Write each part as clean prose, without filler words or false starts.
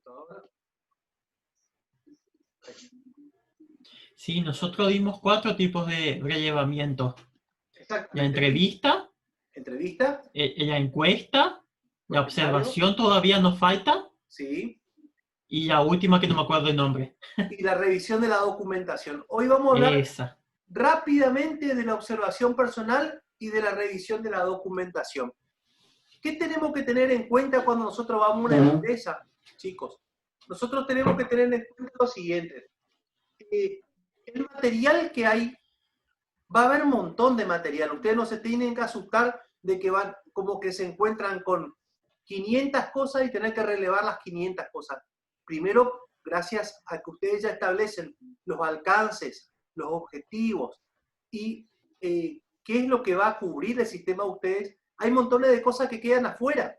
computadora. Sí, nosotros dimos 4 tipos de relevamiento. La Exactamente. entrevista, Entrevista, la encuesta, la cuestionario, observación todavía nos falta, sí, y la última que no me acuerdo el nombre. y la revisión de la documentación. Hoy vamos a hablar Esa. rápidamente de la observación personal y de la revisión de la documentación. ¿Qué tenemos que tener en cuenta cuando nosotros vamos a una empresa, chicos? Nosotros tenemos que tener en cuenta lo siguiente. El material que hay, va a haber un montón de material. Ustedes no se tienen que asustar de que van, como que se encuentran con 500 cosas y tener que relevar las 500 cosas. Primero, gracias a que ustedes ya establecen los alcances, los objetivos y qué es lo que va a cubrir el sistema de ustedes, hay montones de cosas que quedan afuera.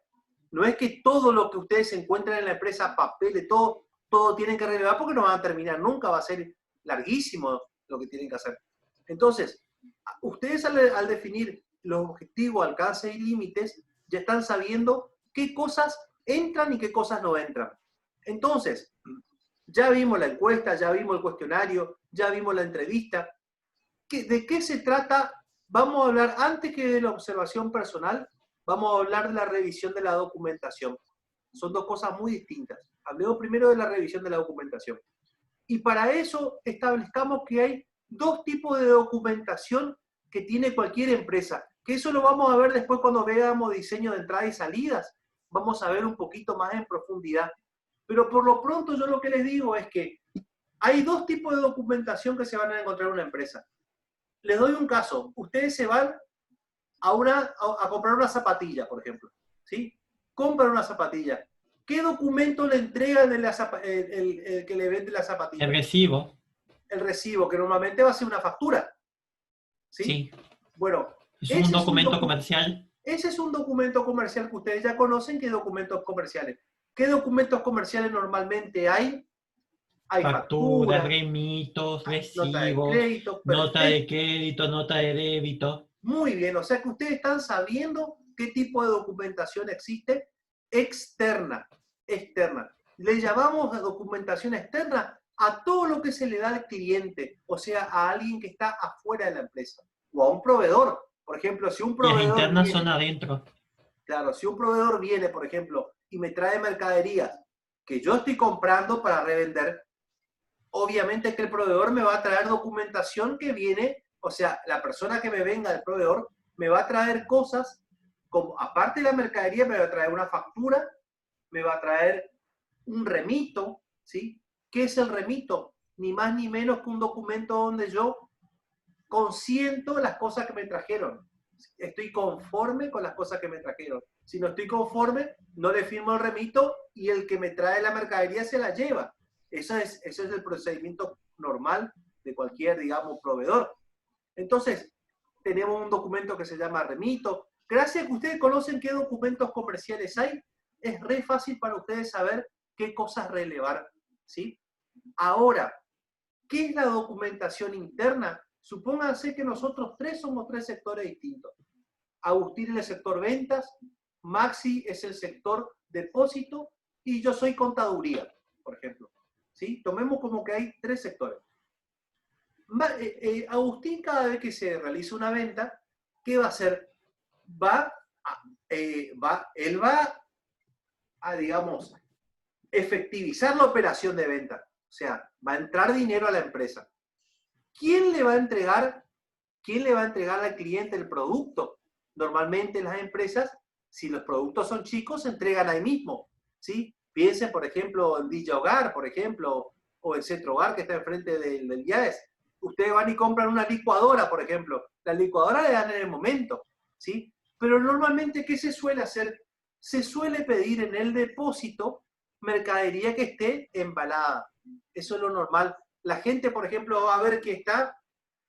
No es que todo lo que ustedes encuentran en la empresa, papeles, todo tienen que relevar porque no van a terminar nunca, va a ser larguísimo lo que tienen que hacer. Entonces, ustedes al definir los objetivos, alcances y límites, ya están sabiendo qué cosas entran y qué cosas no entran. Entonces, ya vimos la encuesta, ya vimos el cuestionario, ya vimos la entrevista. ¿De qué se trata? Vamos a hablar, antes que de la observación personal, vamos a hablar de la revisión de la documentación. Son dos cosas muy distintas. Hablemos primero de la revisión de la documentación. Y para eso establezcamos que hay dos tipos de documentación que tiene cualquier empresa, que eso lo vamos a ver después cuando veamos diseño de entradas y salidas. Vamos a ver un poquito más en profundidad. Pero por lo pronto yo lo que les digo es que hay dos tipos de documentación que se van a encontrar en una empresa. Les doy un caso. Ustedes se van a comprar una zapatilla, por ejemplo. ¿Sí? Compran una zapatilla. ¿Qué documento le entregan el que le vende la zapatilla? El recibo. El recibo, que normalmente va a ser una factura. ¿Sí? Sí. Bueno, Es un documento comercial. ese es un documento comercial que ustedes ya conocen. ¿Qué documentos comerciales? ¿Qué documentos comerciales normalmente hay? Hay Facturas, facturas, remitos, nota de recibos, crédito, nota de perfecto. crédito, nota de débito. Muy bien, o sea que ustedes están sabiendo qué tipo de documentación existe externa. Le llamamos documentación externa a todo lo que se le da al cliente, o sea, a alguien que está afuera de la empresa, o a un proveedor. Por ejemplo, si un Y las proveedor internas son viene, adentro. claro, si un proveedor viene, por ejemplo, y me trae mercaderías que yo estoy comprando para revender, obviamente que el proveedor me va a traer documentación que viene, o sea, la persona que me venga del proveedor me va a traer cosas, como aparte de la mercadería, me va a traer una factura, me va a traer un remito, ¿sí? ¿Qué es el remito? Ni más ni menos que un documento donde yo consiento las cosas que me trajeron. Estoy conforme con las cosas que me trajeron. Si no estoy conforme, no le firmo el remito y el que me trae la mercadería se la lleva. Ese es el procedimiento normal de cualquier, digamos, proveedor. Entonces, tenemos un documento que se llama remito. Gracias a que ustedes conocen qué documentos comerciales hay, es re fácil para ustedes saber qué cosas relevar, ¿sí? Ahora, ¿qué es la documentación interna? Supónganse que nosotros somos tres sectores distintos. Agustín es el sector ventas, Maxi es el sector depósito y yo soy contaduría, por ejemplo. ¿Sí? Tomemos como que hay tres sectores. Agustín, cada vez que se realiza una venta, ¿qué va a hacer? Él va a, digamos, efectivizar la operación de venta. O sea, va a entrar dinero a la empresa. ¿Quién le va a entregar al cliente el producto? Normalmente las empresas, si los productos son chicos, se entregan ahí mismo, ¿sí? Piensen, por ejemplo, en Villa Hogar, por ejemplo, o en Centro Hogar, que está enfrente del IAES. Ustedes van y compran una licuadora, por ejemplo. La licuadora le dan en el momento, ¿sí? Pero normalmente, ¿qué se suele hacer? Se suele pedir en el depósito mercadería que esté embalada. Eso es lo normal. La gente, por ejemplo, va a ver que está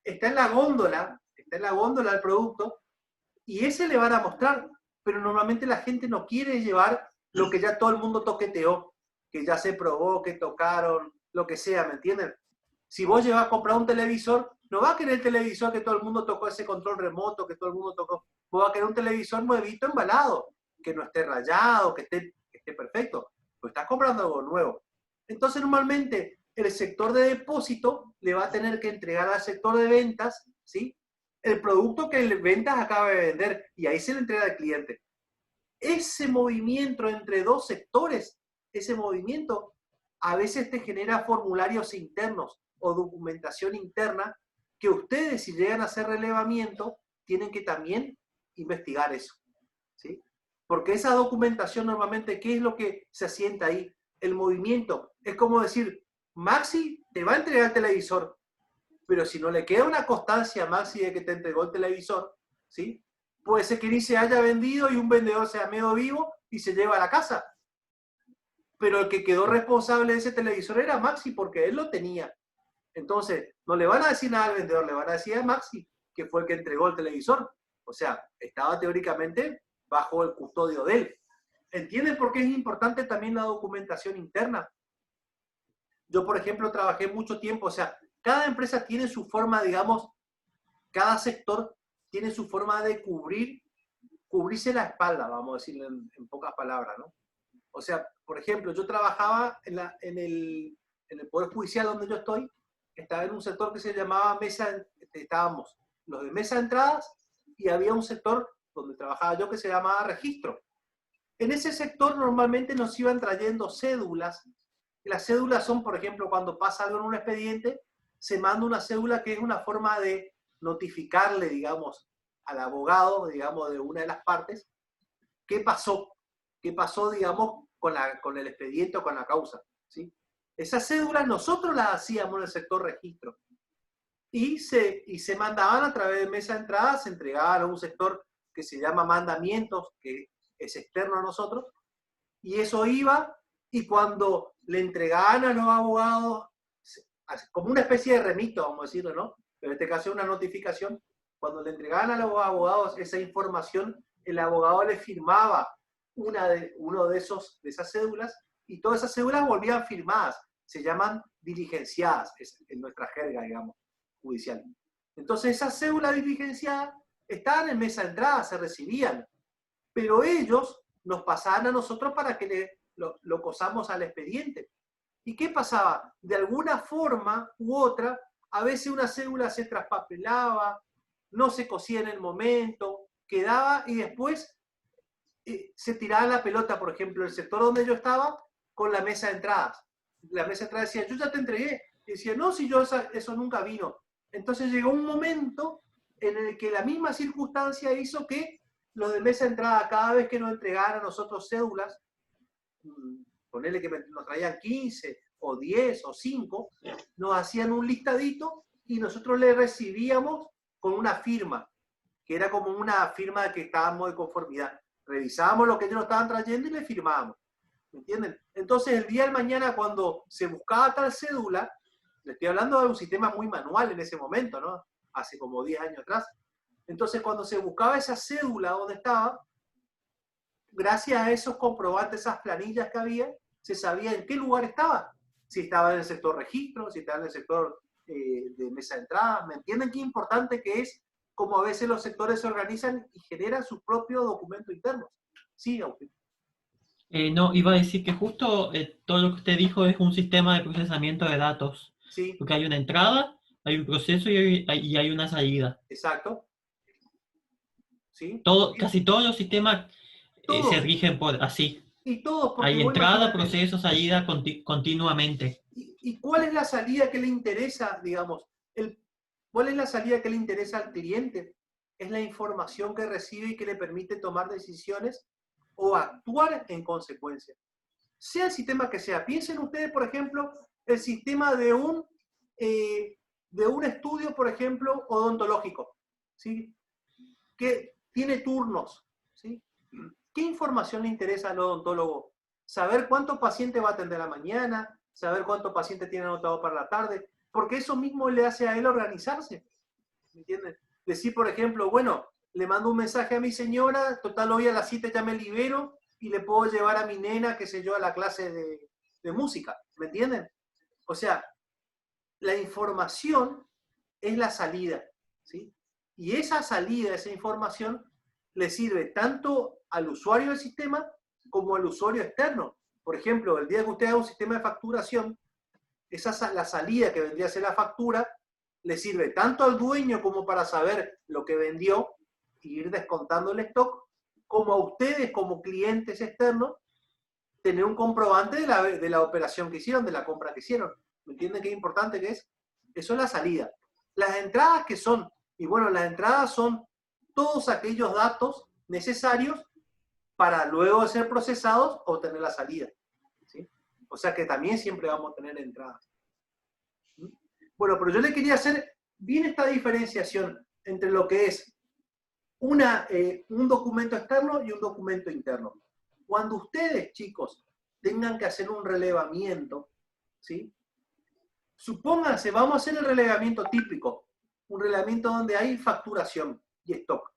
en la góndola el producto, y ese le van a mostrar, pero normalmente la gente no quiere llevar lo que ya todo el mundo toqueteó, que ya se probó, que tocaron, lo que sea, ¿me entienden? Si vos llevas a comprar un televisor, no va a querer el televisor que todo el mundo tocó, ese control remoto que todo el mundo tocó, vos vas a querer un televisor nuevito, embalado, que no esté rayado, que esté perfecto. pues estás comprando algo nuevo. Entonces, normalmente, el sector de depósito le va a tener que entregar al sector de ventas, ¿sí?, el producto que el ventas acaba de vender, y ahí se le entrega al cliente. Ese movimiento entre dos sectores, ese movimiento, a veces te genera formularios internos o documentación interna que ustedes, si llegan a hacer relevamiento, tienen que también investigar eso, ¿sí? Porque esa documentación normalmente, ¿qué es lo que se asienta ahí? El movimiento. Es como decir, Maxi te va a entregar el televisor, pero si no le queda una constancia a Maxi de que te entregó el televisor, ¿sí?, puede ser que ni se haya vendido y un vendedor sea medio vivo y se lleva a la casa. Pero el que quedó responsable de ese televisor era Maxi, porque él lo tenía. Entonces, no le van a decir nada al vendedor, le van a decir a Maxi, que fue el que entregó el televisor. O sea, estaba teóricamente bajo el custodio de él. ¿Entienden por qué es importante también la documentación interna? Yo, por ejemplo, trabajé mucho tiempo, o sea, cada empresa tiene su forma, digamos, cada sector tiene su forma de cubrirse la espalda, vamos a decirlo en pocas palabras, ¿no? O sea, por ejemplo, yo trabajaba en el Poder Judicial donde yo estoy, estaba en un sector que se llamaba estábamos los de mesa de entradas, y había un sector donde trabajaba yo que se llamaba registro. En ese sector normalmente nos iban trayendo cédulas. Las cédulas son, por ejemplo, cuando pasa algo en un expediente, se manda una cédula que es una forma de notificarle, digamos, al abogado, digamos, de una de las partes, qué pasó, digamos, con el expediente o con la causa, ¿sí? Esas cédulas nosotros las hacíamos en el sector registro y se mandaban a través de mesa de entrada, se entregaban a un sector que se llama mandamientos, que es externo a nosotros, y eso iba, y cuando le entregaban a los abogados, como una especie de remito, vamos a decirlo, ¿no? Pero en este caso es una notificación, cuando le entregaban a los abogados esa información, el abogado le firmaba uno de esas cédulas, y todas esas cédulas volvían firmadas, se llaman diligenciadas, en nuestra jerga, digamos, judicial. Entonces esas cédulas diligenciadas estaban en mesa de entrada, se recibían, pero ellos nos pasaban a nosotros para que lo cosamos al expediente. ¿Y qué pasaba? De alguna forma u otra, a veces una cédula se traspapelaba, no se cosía en el momento, quedaba y después se tiraba la pelota, por ejemplo, el sector donde yo estaba, con la mesa de entradas. La mesa de entradas decía, yo ya te entregué. Y decía, no, si yo eso nunca vino. Entonces llegó un momento en el que la misma circunstancia hizo que los de mesa de entrada, cada vez que nos entregaran a nosotros cédulas, ponerle que nos traían 15 o 10 o 5, nos hacían un listadito y nosotros le recibíamos con una firma, que era como una firma de que estábamos de conformidad. Revisábamos lo que ellos nos estaban trayendo y le firmábamos. ¿Me entienden? Entonces, el día de mañana, cuando se buscaba tal cédula, le estoy hablando de un sistema muy manual en ese momento, ¿no? Hace como 10 años atrás. Entonces, cuando se buscaba esa cédula donde estaba, gracias a esos comprobantes, esas planillas que había, se sabía en qué lugar estaba. Si estaba en el sector registro, si estaba en el sector de mesa de entrada. ¿Me entienden qué importante que es cómo a veces los sectores se organizan y generan sus propios documentos internos? Sí, Agustín. No, iba a decir que justo todo lo que usted dijo es un sistema de procesamiento de datos. Sí. Porque hay una entrada, hay un proceso y hay una salida. Exacto. ¿Sí? Casi todos los sistemas se rigen por así. Y todos, porque Hay entrada, proceso, salida continuamente. ¿Y cuál es la salida que le interesa, digamos? ¿Cuál es la salida que le interesa al cliente? Es la información que recibe y que le permite tomar decisiones o actuar en consecuencia. Sea el sistema que sea. Piensen ustedes, por ejemplo, el sistema de un estudio, por ejemplo, odontológico, ¿sí? Que tiene turnos, ¿sí? ¿Qué información le interesa al odontólogo? Saber cuántos pacientes va a atender a la mañana, saber cuántos pacientes tiene anotado para la tarde, porque eso mismo le hace a él organizarse. ¿Me entienden? Decir, por ejemplo, bueno, le mando un mensaje a mi señora, total hoy a las 7 ya me libero y le puedo llevar a mi nena, qué sé yo, a la clase de música. ¿Me entienden? O sea, la información es la salida, ¿sí? Y esa salida, esa información, le sirve tanto al usuario del sistema como al usuario externo. por ejemplo, el día que usted haga un sistema de facturación, la salida que vendría a ser la factura, le sirve tanto al dueño como para saber lo que vendió y ir descontando el stock, como a ustedes como clientes externos, tener un comprobante de la operación que hicieron, de la compra que hicieron. ¿Me entienden qué importante que es? Eso es la salida. Las entradas que son, y bueno, las entradas son todos aquellos datos necesarios para luego de ser procesados obtener la salida. ¿Sí? O sea que también siempre vamos a tener entradas. ¿Sí? Bueno, pero yo le quería hacer bien esta diferenciación entre lo que es un documento externo y un documento interno. Cuando ustedes, chicos, tengan que hacer un relevamiento, ¿sí? Supónganse, vamos a hacer el relevamiento típico, un relevamiento donde hay facturación y stock,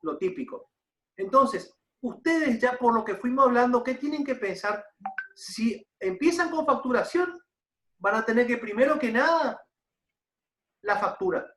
lo típico. Entonces, ustedes ya por lo que fuimos hablando, ¿qué tienen que pensar? Si empiezan con facturación, van a tener que primero que nada la factura.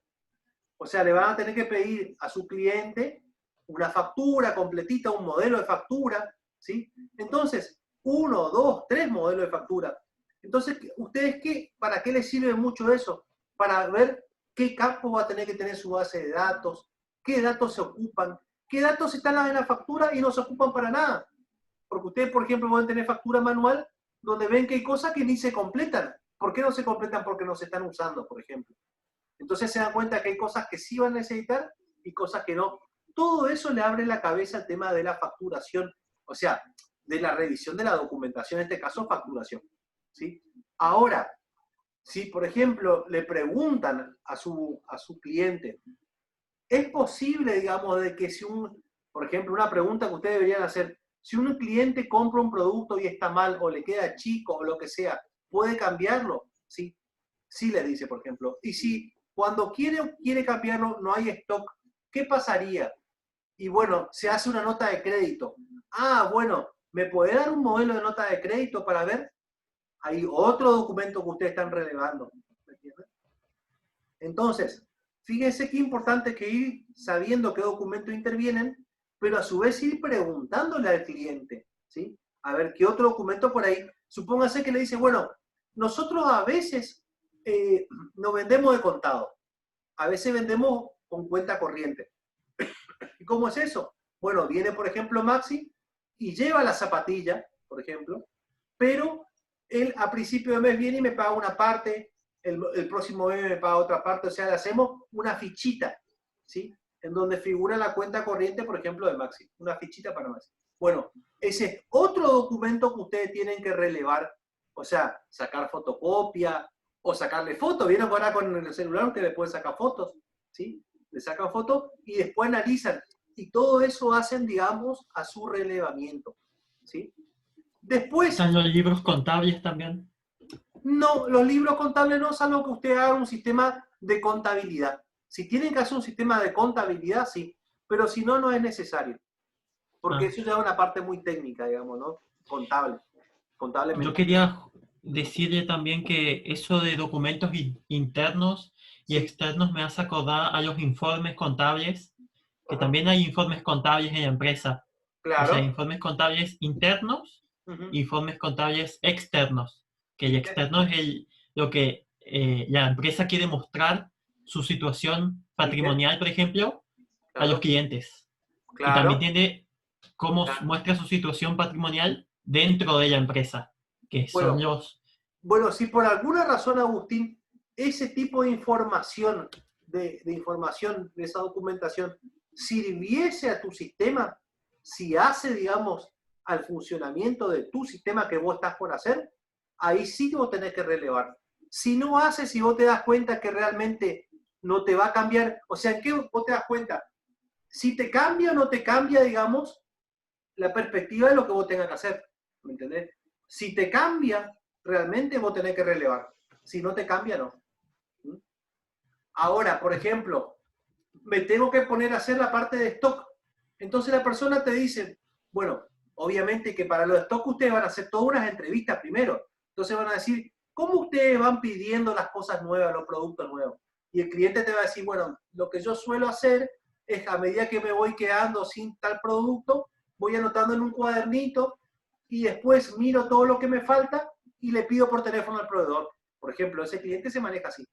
O sea, le van a tener que pedir a su cliente una factura completita, un modelo de factura, ¿sí? Entonces, 1, 2, 3 modelos de factura. Entonces, ¿ustedes para qué les sirve mucho eso? Para ver qué campo va a tener que tener su base de datos, qué datos se ocupan, qué datos están en la factura y no se ocupan para nada. Porque ustedes, por ejemplo, pueden tener factura manual donde ven que hay cosas que ni se completan. ¿Por qué no se completan? Porque no se están usando, por ejemplo. Entonces se dan cuenta que hay cosas que sí van a necesitar y cosas que no. Todo eso le abre la cabeza al tema de la facturación, o sea, de la revisión de la documentación, en este caso facturación. ¿Sí? Ahora, si por ejemplo le preguntan a su cliente, ¿es posible, digamos, de que por ejemplo, una pregunta que ustedes deberían hacer, si un cliente compra un producto y está mal o le queda chico o lo que sea, ¿puede cambiarlo? Sí, sí les dice, por ejemplo. Y si cuando quiere cambiarlo no hay stock, ¿qué pasaría? Y bueno, se hace una nota de crédito. Ah, bueno, ¿me puede dar un modelo de nota de crédito para ver? Hay otro documento que ustedes están relevando. ¿Me entienden? Entonces, fíjense qué importante que ir sabiendo qué documentos intervienen, pero a su vez ir preguntándole al cliente, ¿sí? A ver, ¿qué otro documento por ahí? Supóngase que le dice, bueno, nosotros a veces nos vendemos de contado, a veces vendemos con cuenta corriente. ¿Y cómo es eso? Bueno, viene, por ejemplo, Maxi y lleva la zapatilla, por ejemplo, pero él a principio de mes viene y me paga una parte, el próximo mes me paga otra parte, o sea, le hacemos una fichita, ¿sí? En donde figura la cuenta corriente, por ejemplo, de Maxi, una fichita para Maxi. Bueno, ese es otro documento que ustedes tienen que relevar, o sea, sacar fotocopia o sacarle fotos. ¿Vieron ahora con el celular que le pueden sacar fotos? ¿Sí? Le sacan fotos y después analizan. Y todo eso hacen, digamos, a su relevamiento, ¿sí? Después, ¿Están los libros contables también? no, los libros contables no, salvo que usted haga un sistema de contabilidad. Si tienen que hacer un sistema de contabilidad, sí, pero si no, no es necesario. Porque eso ya es una parte muy técnica, digamos, ¿no? Contable, Yo contablemente. quería decirle también que eso de documentos internos y Sí, externos me hace acordar a los informes contables, que ajá, también hay informes contables en la empresa. O sea, claro. informes contables internos, Ujú. informes contables externos, que el ¿Viste? externo es lo que la empresa quiere mostrar su situación ¿Viste? patrimonial, por ejemplo, a los Claro, clientes. Y también claro. tiene cómo Claro. muestra su situación patrimonial dentro de la empresa, que son Bueno, los... bueno, si por alguna razón, Agustín, ese tipo de información, de esa documentación, sirviese a tu sistema, si hace, digamos, al funcionamiento de tu sistema que vos estás por hacer, ahí sí vos tenés que relevar. Si no hace, si vos te das cuenta que realmente no te va a cambiar, o sea, ¿en qué vos te das cuenta? Si te cambia o no te cambia, digamos, la perspectiva de lo que vos tengas que hacer, ¿me entendés? Si te cambia, realmente vos tenés que relevar. Si no te cambia, no. Ahora, por ejemplo, me tengo que poner a hacer la parte de stock. Entonces la persona te dice, bueno, obviamente que para los stock ustedes van a hacer todas unas entrevistas primero. Entonces van a decir, ¿cómo ustedes van pidiendo las cosas nuevas, los productos nuevos? Y el cliente te va a decir, bueno, lo que yo suelo hacer es a medida que me voy quedando sin tal producto, voy anotando en un cuadernito y después miro todo lo que me falta y le pido por teléfono al proveedor. Por ejemplo, ese cliente se maneja así.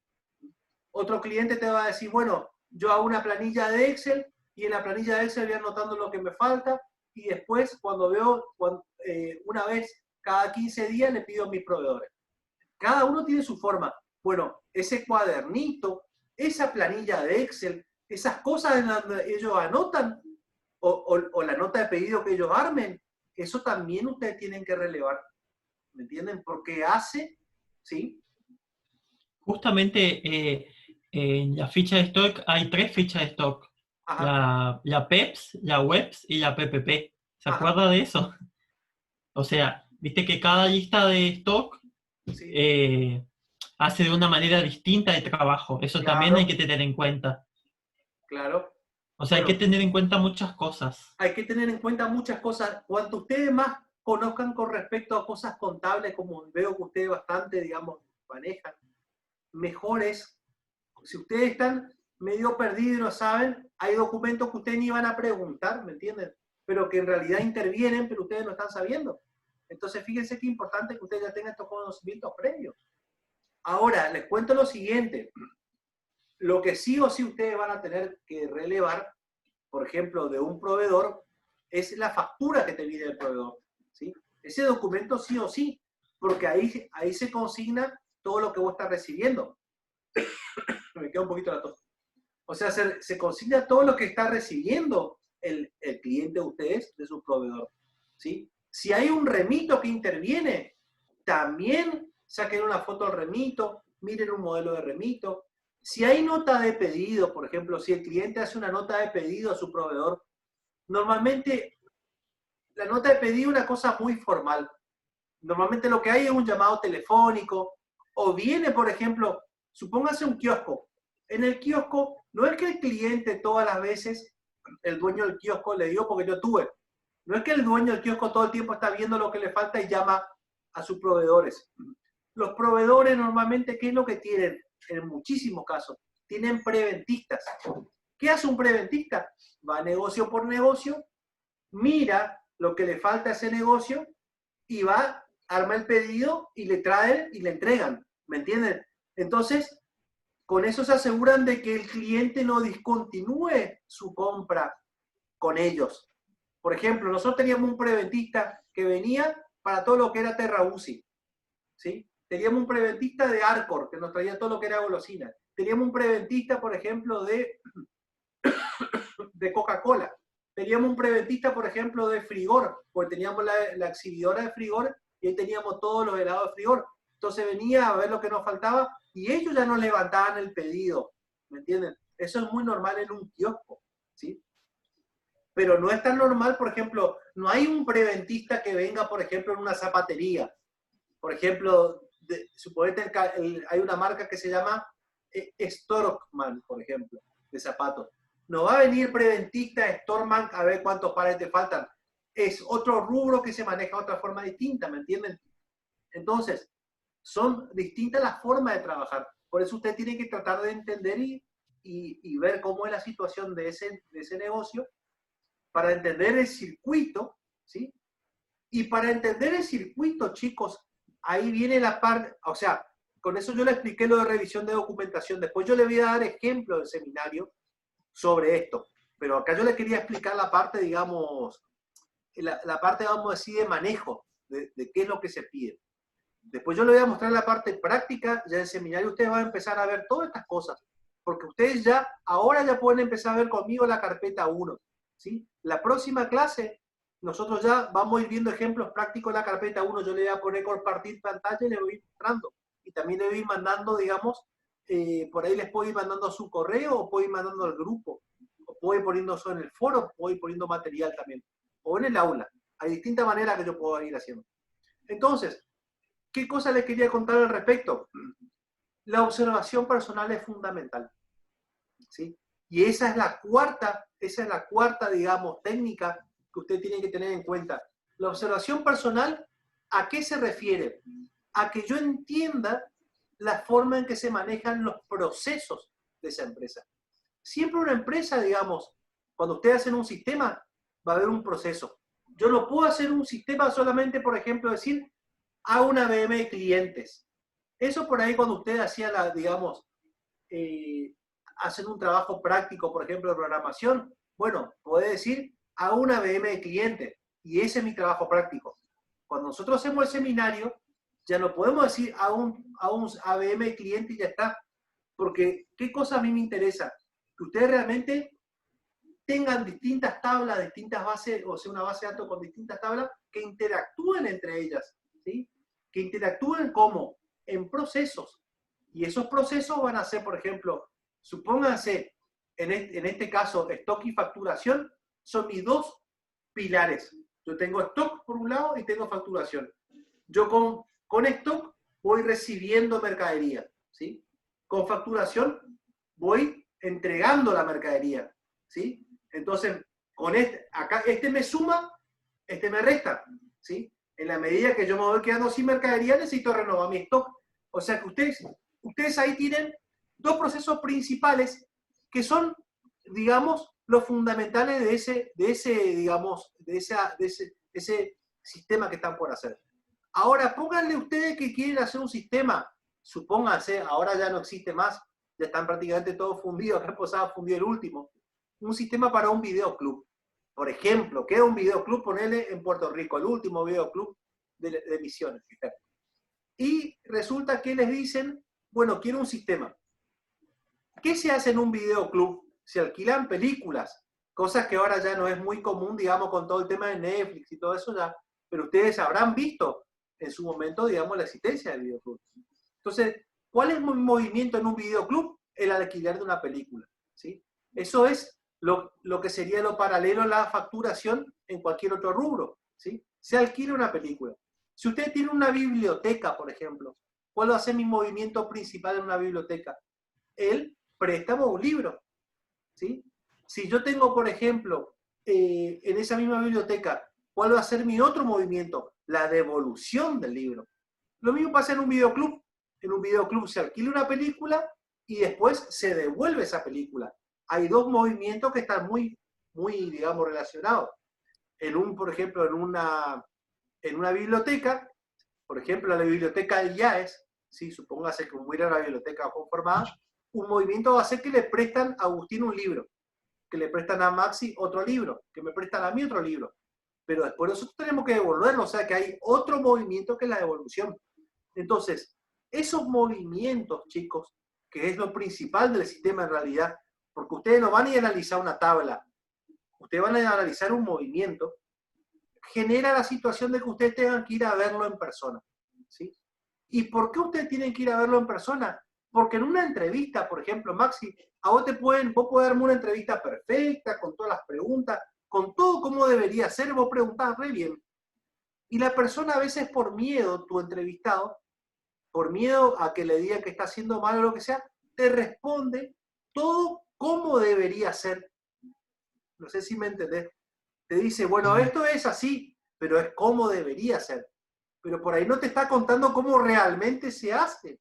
Otro cliente te va a decir, bueno, yo hago una planilla de Excel y en la planilla de Excel voy anotando lo que me falta y después cuando veo, una vez cada 15 días le pido a mis proveedores. Cada uno tiene su forma. Bueno, ese cuadernito, esa planilla de Excel, esas cosas en las que ellos anotan o la nota de pedido que ellos armen, eso también ustedes tienen que relevar. ¿Me entienden? Porque hace, ¿sí? Justamente en la ficha de stock hay 3 fichas de stock. Ajá, La PEPS, la WEPS y la PPP. ¿Se ajá, acuerda de eso? O sea, viste que cada lista de stock sí, hace de una manera distinta el trabajo. Eso también hay claro, que tener en cuenta. claro. O sea, hay que Bueno, tener en cuenta muchas cosas. hay que tener en cuenta muchas cosas. Cuanto ustedes más conozcan con respecto a cosas contables, como veo que ustedes bastante, digamos, manejan, mejor es. Si ustedes están medio perdidos y no saben, hay documentos que ustedes ni van a preguntar, ¿me entienden? Pero que en realidad intervienen, pero ustedes no están sabiendo. Entonces, fíjense qué importante que ustedes ya tengan estos conocimientos previos. Ahora, les cuento lo siguiente. Lo que sí o sí ustedes van a tener que relevar, por ejemplo, de un proveedor, es la factura que te pide el proveedor, ¿sí? Ese documento sí o sí, porque ahí se consigna todo lo que vos estás recibiendo. Me queda un poquito la tos. O sea, se consigna todo lo que está recibiendo el cliente de ustedes de su proveedor, ¿sí? Si hay un remito que interviene, también saquen una foto del remito, miren un modelo de remito. Si hay nota de pedido, por ejemplo, si el cliente hace una nota de pedido a su proveedor, normalmente la nota de pedido es una cosa muy formal. Normalmente lo que hay es un llamado telefónico o viene, por ejemplo, supóngase un kiosco. En el kiosco no es que el cliente todas las veces, el dueño del kiosco le dio porque yo tuve. No es que el dueño del kiosco todo el tiempo está viendo lo que le falta y llama a sus proveedores. Los proveedores normalmente, ¿qué es lo que tienen? En muchísimos casos, tienen preventistas. ¿Qué hace un preventista? Va negocio por negocio, mira lo que le falta a ese negocio y va, arma el pedido y le traen y le entregan. ¿Me entienden? Entonces, con eso se aseguran de que el cliente no discontinúe su compra con ellos. Por ejemplo, nosotros teníamos un preventista que venía para todo lo que era Terra UCI, ¿sí? Teníamos un preventista de Arcor, que nos traía todo lo que era golosina. Teníamos un preventista, por ejemplo, de Coca-Cola. Teníamos un preventista, por ejemplo, de Frigor, porque teníamos la exhibidora de Frigor y ahí teníamos todos los helados de Frigor. Entonces venía a ver lo que nos faltaba y ellos ya nos levantaban el pedido, ¿me entienden? Eso es muy normal en un kiosco, ¿sí? Pero no es tan normal, por ejemplo, no hay un preventista que venga, por ejemplo, en una zapatería. Por ejemplo, suponete hay una marca que se llama Storkman, por ejemplo, de zapatos. No va a venir preventista Storkman a ver cuántos pares te faltan. Es otro rubro que se maneja de otra forma distinta, ¿me entienden? Entonces, son distintas las formas de trabajar. Por eso usted tiene que tratar de entender y ver cómo es la situación de ese negocio para entender el circuito, ¿sí? Y para entender el circuito, chicos, ahí viene la parte, o sea, con eso yo le expliqué lo de revisión de documentación. Después yo le voy a dar ejemplos del seminario sobre esto. Pero acá yo le quería explicar la parte, digamos, la parte, vamos a decir, de manejo, de qué es lo que se pide. Después yo le voy a mostrar la parte práctica, ya en el seminario ustedes van a empezar a ver todas estas cosas, porque ustedes ya, ahora ya pueden empezar a ver conmigo la carpeta 1, ¿sí? La próxima clase, nosotros ya vamos a ir viendo ejemplos prácticos en la carpeta 1, yo le voy a poner compartir pantalla y le voy a ir mostrando, y también le voy a ir mandando, digamos, por ahí les puedo ir mandando a su correo, o puedo ir mandando al grupo, o puedo ir poniendo eso en el foro, puedo ir poniendo material también, o en el aula, hay distintas maneras que yo puedo ir haciendo. Entonces, ¿qué cosa les quería contar al respecto? La observación personal es fundamental, ¿sí? Y esa es la cuarta, digamos, técnica que usted tiene que tener en cuenta. La observación personal, ¿a qué se refiere? A que yo entienda la forma en que se manejan los procesos de esa empresa. Siempre una empresa, digamos, cuando ustedes hacen un sistema, va a haber un proceso. Yo no puedo hacer un sistema solamente, por ejemplo, decir, hago una VM de clientes. Eso por ahí cuando usted hacía digamos, hacen un trabajo práctico, por ejemplo, de programación, bueno, puede decir, hago una VM de clientes. Y ese es mi trabajo práctico. Cuando nosotros hacemos el seminario, ya no podemos decir a un ABM de cliente y ya está. Porque, ¿qué cosa a mí me interesa? Que ustedes realmente tengan distintas tablas, distintas bases, o sea, una base de datos con distintas tablas que interactúen entre ellas, ¿sí? Que interactúen como en procesos. Y esos procesos van a ser, por ejemplo, supónganse, en este caso, stock y facturación son mis dos pilares. Yo tengo stock por un lado y tengo facturación. Yo con stock voy recibiendo mercadería, ¿sí? Con facturación voy entregando la mercadería, ¿sí? Entonces, con acá, este me suma, este me resta, ¿sí? En la medida que yo me voy quedando sin mercadería, necesito renovar mi stock. O sea que ustedes ahí tienen dos procesos principales que son, digamos, los fundamentales de ese sistema que están por hacer. Ahora, pónganle ustedes que quieren hacer un sistema, supónganse, ahora ya no existe más, ya están prácticamente todos fundidos, acá en Posada fundió el último, un sistema para un videoclub. Por ejemplo, queda un videoclub, ponele en Puerto Rico, el último videoclub de Misiones. Y resulta que les dicen, bueno, quiero un sistema. ¿Qué se hace en un videoclub? Se alquilan películas, cosas que ahora ya no es muy común, digamos, con todo el tema de Netflix y todo eso ya, pero ustedes habrán visto en su momento, digamos, la existencia del videoclub. Entonces, ¿cuál es mi movimiento en un videoclub? El alquiler de una película, ¿sí? Eso es lo que sería lo paralelo a la facturación en cualquier otro rubro, ¿sí? Se alquila una película. Si usted tiene una biblioteca, por ejemplo, ¿cuál va a ser mi movimiento principal en una biblioteca? El préstamo de un libro, ¿sí? Si yo tengo, por ejemplo, en esa misma biblioteca, ¿cuál va a ser mi otro movimiento? La devolución del libro. Lo mismo pasa en un videoclub. En un videoclub se alquila una película y después se devuelve esa película. Hay dos movimientos que están muy, digamos, relacionados. Por ejemplo, en una biblioteca, por ejemplo, la biblioteca del IAES, ¿sí? Supóngase que hubiera una biblioteca conformada, un movimiento va a ser que le prestan a Agustín un libro, que le prestan a Maxi otro libro, que me prestan a mí otro libro. Pero después nosotros tenemos que devolverlo, o sea que hay otro movimiento que es la devolución. Entonces, esos movimientos, chicos, que es lo principal del sistema en realidad, porque ustedes no van a ir a analizar una tabla, ustedes van a analizar un movimiento, genera la situación de que ustedes tengan que ir a verlo en persona, ¿sí? ¿Y por qué ustedes tienen que ir a verlo en persona? Porque en una entrevista, por ejemplo, Maxi, vos podés darme una entrevista perfecta, con todas las preguntas, con todo como debería ser, vos preguntás re bien. Y la persona a veces por miedo, tu entrevistado, por miedo a que le digan que está haciendo mal o lo que sea, te responde todo como debería ser. No sé si me entendés. Te dice, bueno, esto es así, pero es como debería ser. Pero por ahí no te está contando cómo realmente se hace.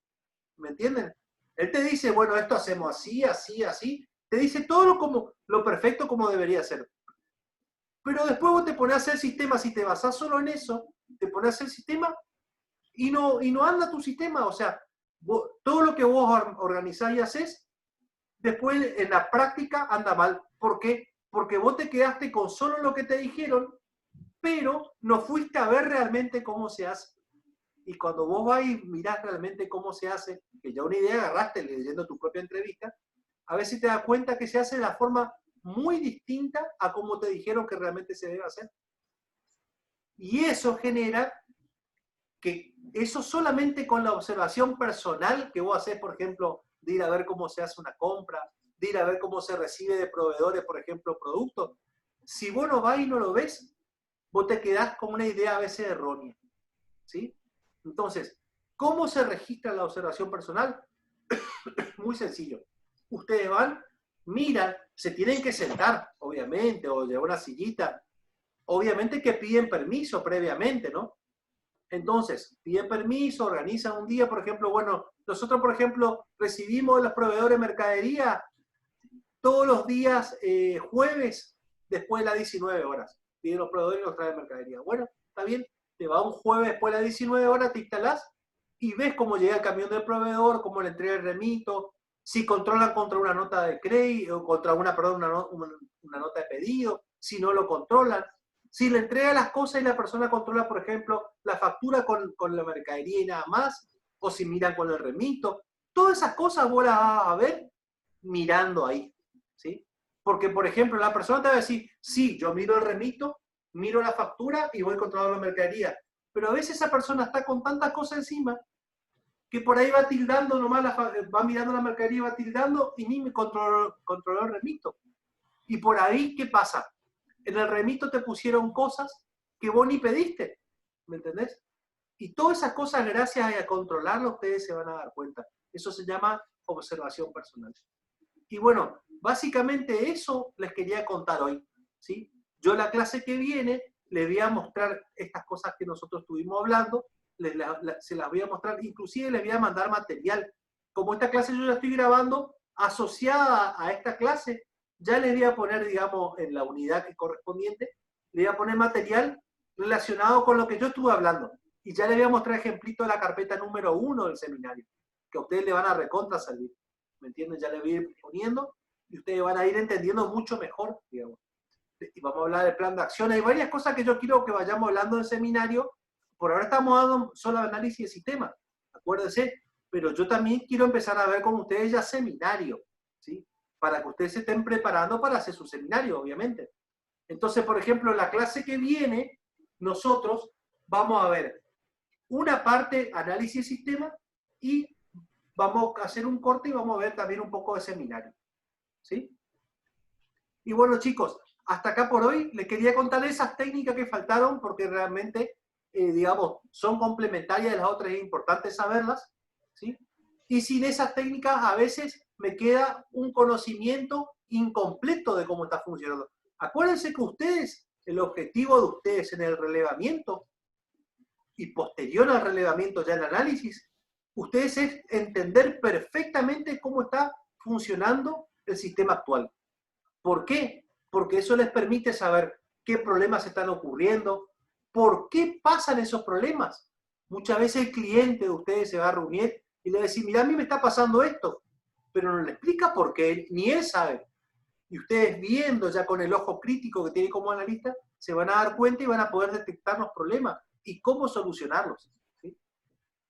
¿Me entienden? Él te dice, bueno, esto hacemos así, así, así. Te dice todo lo perfecto como debería ser. Pero después vos te pones a hacer sistema, si te basás solo en eso, te pones a hacer sistema y no anda tu sistema. O sea, todo lo que vos organizás y haces, después en la práctica anda mal. ¿Por qué? Porque vos te quedaste con solo lo que te dijeron, pero no fuiste a ver realmente cómo se hace. Y cuando vos vas y mirás realmente cómo se hace, que ya una idea agarraste leyendo tu propia entrevista, a veces te das cuenta que se hace de la forma muy distinta a cómo te dijeron que realmente se debe hacer. Y eso genera que eso solamente con la observación personal que vos haces, por ejemplo, de ir a ver cómo se hace una compra, de ir a ver cómo se recibe de proveedores, por ejemplo, productos. Si vos no vas y no lo ves, vos te quedás con una idea a veces errónea, ¿sí? Entonces, ¿cómo se registra la observación personal? Muy sencillo. Ustedes van, miran, se tienen que sentar, obviamente, o llevar una sillita. Obviamente que piden permiso previamente, ¿no? Entonces, piden permiso, organizan un día, por ejemplo, bueno, nosotros, por ejemplo, recibimos de los proveedores de mercadería todos los días jueves después de las 19 horas. vienen los proveedores y nos traen mercadería. Bueno, está bien, te va un jueves después de las 19 horas, te instalás y ves cómo llega el camión del proveedor, cómo le entrega el remito, si controlan contra una nota de crédito, o contra una nota de pedido, si no lo controlan, si le entrega las cosas y la persona controla, por ejemplo, la factura con la mercadería y nada más, o si miran con el remito. Todas esas cosas vos las vas a ver mirando ahí, ¿sí? Porque, por ejemplo, la persona te va a decir, sí, yo miro el remito, miro la factura y voy controlando la mercadería. Pero a veces esa persona está con tantas cosas encima que por ahí va tildando nomás, va mirando la mercadería y va tildando y ni me controló el remito. Y por ahí, ¿qué pasa? En el remito te pusieron cosas que vos ni pediste, ¿me entendés? Y todas esas cosas, gracias a controlarlo, ustedes se van a dar cuenta. Eso se llama observación personal. Y bueno, básicamente eso les quería contar hoy, ¿sí? Yo la clase que viene les voy a mostrar estas cosas que nosotros estuvimos hablando, se las voy a mostrar, inclusive les voy a mandar material. Como esta clase yo la estoy grabando, asociada a esta clase, ya les voy a poner, digamos, en la unidad que correspondiente, le voy a poner material relacionado con lo que yo estuve hablando. Y ya les voy a mostrar ejemplito de la carpeta número 1 del seminario, que a ustedes le van a recontra salir. ¿Me entienden? Ya les voy a ir poniendo y ustedes van a ir entendiendo mucho mejor, digamos. Y vamos a hablar del plan de acción. Hay varias cosas que yo quiero que vayamos hablando del seminario. Por ahora estamos dando solo análisis de sistemas, acuérdense, pero yo también quiero empezar a ver con ustedes ya seminario, ¿sí? Para que ustedes se estén preparando para hacer su seminario, obviamente. Entonces, por ejemplo, la clase que viene, nosotros vamos a ver una parte análisis de sistemas y vamos a hacer un corte y vamos a ver también un poco de seminario, ¿sí? Y bueno, chicos, hasta acá por hoy les quería contar esas técnicas que faltaron porque realmente, digamos, son complementarias de las otras, es importante saberlas, ¿sí? Y sin esas técnicas a veces me queda un conocimiento incompleto de cómo está funcionando. Acuérdense que ustedes, el objetivo de ustedes en el relevamiento y posterior al relevamiento ya en análisis, ustedes es entender perfectamente cómo está funcionando el sistema actual. ¿Por qué? Porque eso les permite saber qué problemas están ocurriendo, por qué pasan esos problemas. Muchas veces el cliente de ustedes se va a reunir y le va a decir, mira, a mí me está pasando esto, pero no le explica por qué, ni él sabe. Y ustedes viendo ya con el ojo crítico que tiene como analista, se van a dar cuenta y van a poder detectar los problemas y cómo solucionarlos, ¿sí?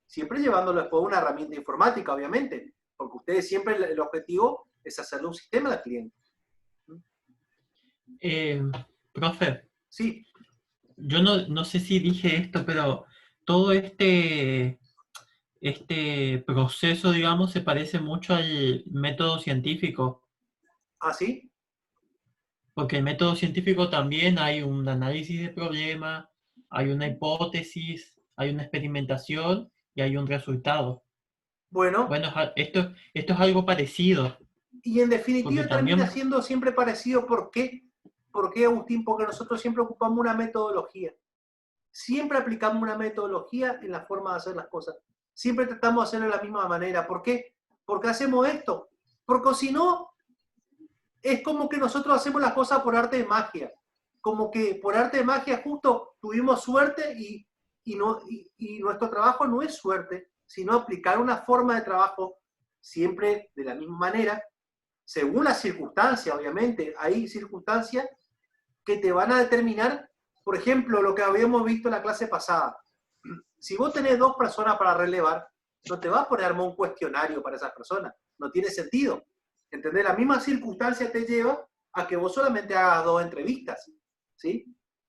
Siempre llevándolo después a una herramienta informática, obviamente, porque ustedes siempre el objetivo es hacerle un sistema al cliente. Profe, Sí. yo no sé si dije esto, pero todo este proceso, digamos, se parece mucho al método científico, ¿Ah, sí? porque el método científico también hay un análisis de problema, hay una hipótesis, hay una experimentación y hay un resultado. Bueno, Bueno, esto es algo parecido, y en porque definitiva termina también, siendo siempre parecido. ¿Por qué? ¿Por qué, Agustín? Porque nosotros siempre ocupamos una metodología. Siempre aplicamos una metodología en la forma de hacer las cosas. Siempre tratamos de hacerlo de la misma manera. ¿Por qué? Porque hacemos esto. Porque si no, es como que nosotros hacemos las cosas por arte de magia. Como que por arte de magia justo tuvimos suerte y nuestro trabajo no es suerte, sino aplicar una forma de trabajo siempre de la misma manera, según las circunstancias, obviamente. Hay circunstancias que te van a determinar, por ejemplo, lo que habíamos visto en la clase pasada. Si vos tenés 2 personas para relevar, no te vas a poner a armar un cuestionario para esas personas. No tiene sentido. ¿Entendés? La misma circunstancia te lleva a que vos solamente hagas 2 entrevistas, ¿sí?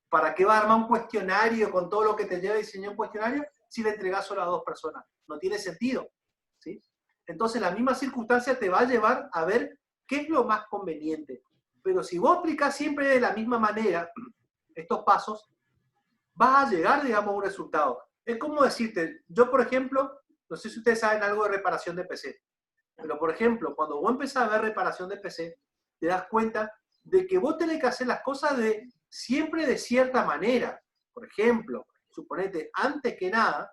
¿Para qué vas a armar un cuestionario con todo lo que te lleva a diseñar un cuestionario si le entregás solo a 2 personas? No tiene sentido, ¿sí? Entonces la misma circunstancia te va a llevar a ver qué es lo más conveniente. Pero si vos aplicás siempre de la misma manera estos pasos, vas a llegar, digamos, a un resultado. Es como decirte, yo por ejemplo, no sé si ustedes saben algo de reparación de PC, pero por ejemplo, cuando vos empezás a ver reparación de PC, te das cuenta de que vos tenés que hacer las cosas siempre de cierta manera. Por ejemplo, suponete, antes que nada,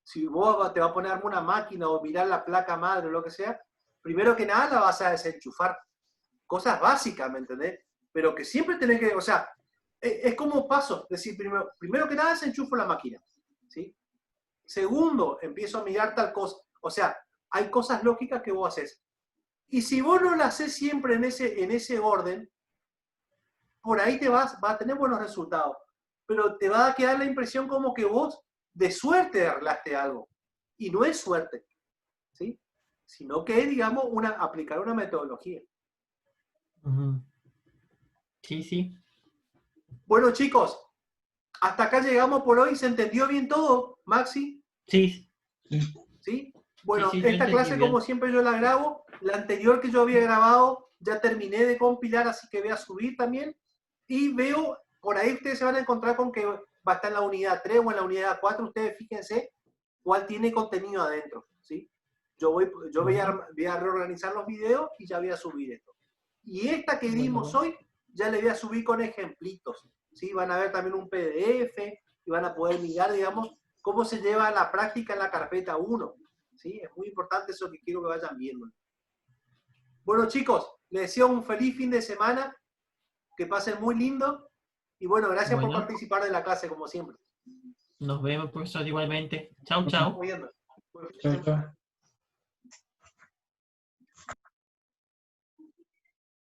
si vos te vas a poner una máquina o mirar la placa madre o lo que sea, primero que nada la vas a desenchufar. Cosas básicas, ¿me entendés? Pero que siempre tenés que, o sea, es como paso. Es decir, primero que nada desenchufo la máquina, ¿sí? Segundo, empiezo a mirar tal cosa. O sea, hay cosas lógicas que vos haces. Y si vos no las haces siempre en ese orden, por ahí vas a tener buenos resultados. Pero te va a quedar la impresión como que vos de suerte arreglaste algo. Y no es suerte, ¿sí? Sino que es, digamos, aplicar una metodología. Ujú. Sí, sí. Bueno, chicos, hasta acá llegamos por hoy. ¿Se entendió bien todo, Maxi? Sí, ¿Sí? sí, Bueno, sí, yo esta entendí clase, como bien. siempre, yo la grabo. La anterior que yo había grabado, ya terminé de compilar, así que voy a subir también. Y veo, por ahí ustedes se van a encontrar con que va a estar en la unidad 3 o en la unidad 4. Ustedes fíjense cuál tiene contenido adentro, ¿sí? Yo voy a reorganizar los videos y ya voy a subir esto. Y esta que dimos Bueno, hoy, ya le voy a subir con ejemplitos, ¿sí? Van a ver también un PDF y van a poder mirar, digamos, cómo se lleva a la práctica en la carpeta 1, ¿sí? Es muy importante eso que quiero que vayan viendo. Bueno, chicos, les deseo un feliz fin de semana, que pasen muy lindo y bueno, gracias por bueno, participar de la clase como siempre. nos vemos, profesor, igualmente. Chao, Nos estamos chao. viendo. Buen fin de Chao, semana. chao.